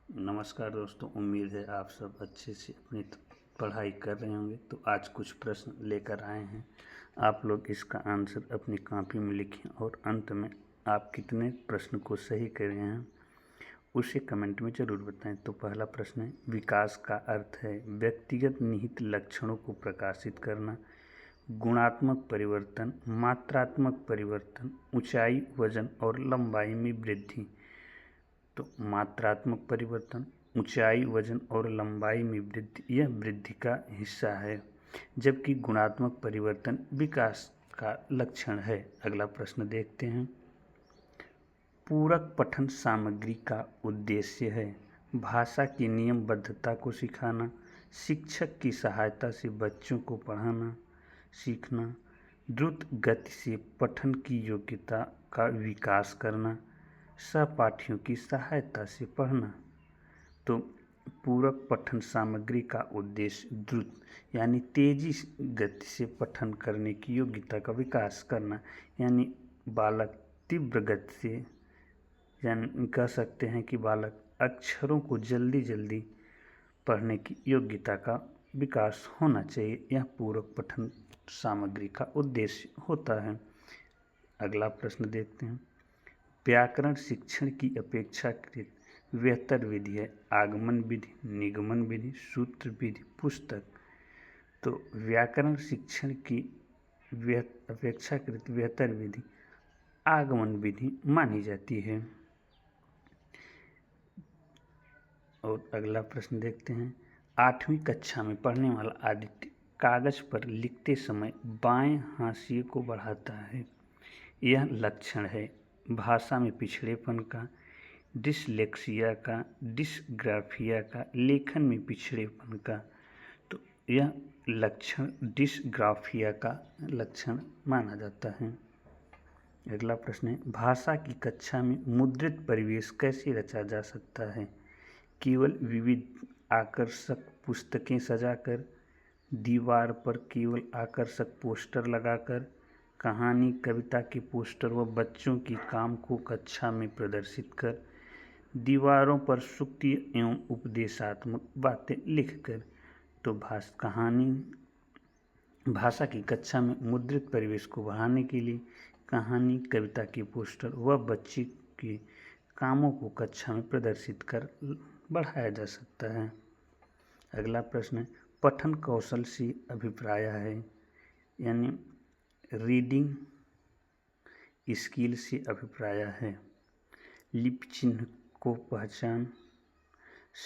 नमस्कार दोस्तों, उम्मीद है आप सब अच्छे से अपनी पढ़ाई कर रहे होंगे। तो आज कुछ प्रश्न लेकर आए हैं। आप लोग इसका आंसर अपनी कॉपी में लिखें और अंत में आप कितने प्रश्न को सही करे हैं उसे कमेंट में ज़रूर बताएं। तो पहला प्रश्न है, विकास का अर्थ है व्यक्तिगत निहित लक्षणों को प्रकाशित करना, गुणात्मक परिवर्तन, मात्रात्मक परिवर्तन, ऊंचाई, वजन और लंबाई में वृद्धि। तो मात्रात्मक परिवर्तन, ऊंचाई, वजन और लंबाई में वृद्धि यह वृद्धि का हिस्सा है, जबकि गुणात्मक परिवर्तन विकास का लक्षण है। अगला प्रश्न देखते हैं। पूरक पठन सामग्री का उद्देश्य है भाषा की नियमबद्धता को सिखाना, शिक्षक की सहायता से बच्चों को पढ़ाना सीखना, द्रुत गति से पठन की योग्यता का विकास करना, सहपाठियों की सहायता से पढ़ना। तो पूरक पठन सामग्री का उद्देश्य द्रुत यानी तेजी गति से पठन करने की योग्यता का विकास करना, यानी बालक तीव्र गति से, यानी कह सकते हैं कि बालक अक्षरों को जल्दी जल्दी पढ़ने की योग्यता का विकास होना चाहिए। यह पूरक पठन सामग्री का उद्देश्य होता है। अगला प्रश्न देखते हैं। व्याकरण शिक्षण की अपेक्षाकृत बेहतर विधि है आगमन विधि, निगमन विधि, सूत्र विधि, पुस्तक। तो व्याकरण शिक्षण की अपेक्षाकृत बेहतर विधि आगमन विधि मानी जाती है। और अगला प्रश्न देखते हैं। 8वीं कक्षा में पढ़ने वाला आदित्य कागज पर लिखते समय बाएं हाशिए को बढ़ाता है। यह लक्षण है भाषा में पिछड़ेपन का, डिसलेक्सिया का, डिसग्राफिया का, लेखन में पिछड़ेपन का। तो यह लक्षण डिसग्राफिया का लक्षण माना जाता है। अगला प्रश्न है, भाषा की कक्षा में मुद्रित परिवेश कैसे रचा जा सकता है? केवल विविध आकर्षक पुस्तकें सजाकर, दीवार पर केवल आकर्षक पोस्टर लगाकर, कहानी कविता के पोस्टर व बच्चों के काम को कक्षा में प्रदर्शित कर, दीवारों पर सूक्ति एवं उपदेशात्मक बातें लिखकर। तो भाषा की कक्षा में मुद्रित परिवेश को बढ़ाने के लिए कहानी कविता के पोस्टर व बच्चे के कामों को कक्षा में प्रदर्शित कर बढ़ाया जा सकता है। अगला प्रश्न है, पठन कौशल से अभिप्राय है, यानी रीडिंग स्किल से अभिप्राय है लिपि चिन्ह को पहचान,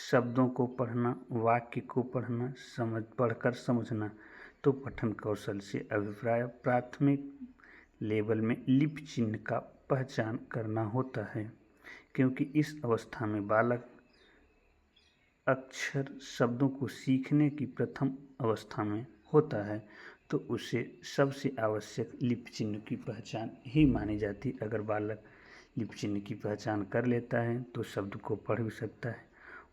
शब्दों को पढ़ना, वाक्य को पढ़ना, पढ़कर समझना। तो पठन कौशल से अभिप्राय प्राथमिक लेवल में लिपि चिन्ह का पहचान करना होता है, क्योंकि इस अवस्था में बालक अक्षर शब्दों को सीखने की प्रथम अवस्था में होता है। तो उसे सबसे आवश्यक लिपि चिन्ह की पहचान ही मानी जाती है। अगर बालक लिपि चिन्ह की पहचान कर लेता है तो शब्द को पढ़ भी सकता है,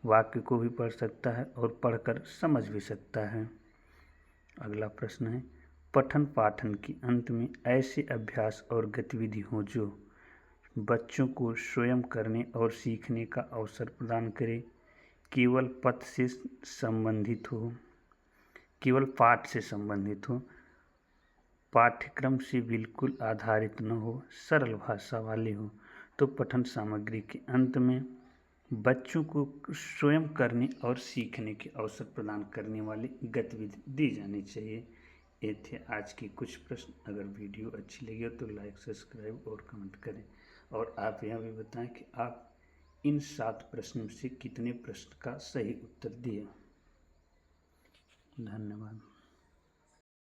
वाक्य को भी पढ़ सकता है और पढ़कर समझ भी सकता है। अगला प्रश्न है, पठन पाठन के अंत में ऐसे अभ्यास और गतिविधि हो जो बच्चों को स्वयं करने और सीखने का अवसर प्रदान करे, केवल पाठ से संबंधित हो, पाठ्यक्रम से बिल्कुल आधारित न हो, सरल भाषा वाले हो। तो पठन सामग्री के अंत में बच्चों को स्वयं करने और सीखने के अवसर प्रदान करने वाली गतिविधि दी जानी चाहिए। ये थे आज के कुछ प्रश्न। अगर वीडियो अच्छी लगी हो तो लाइक, सब्सक्राइब और कमेंट करें। और आप यह भी बताएं कि आप इन 7 प्रश्नों से कितने प्रश्न का सही उत्तर दिए। धन्यवाद।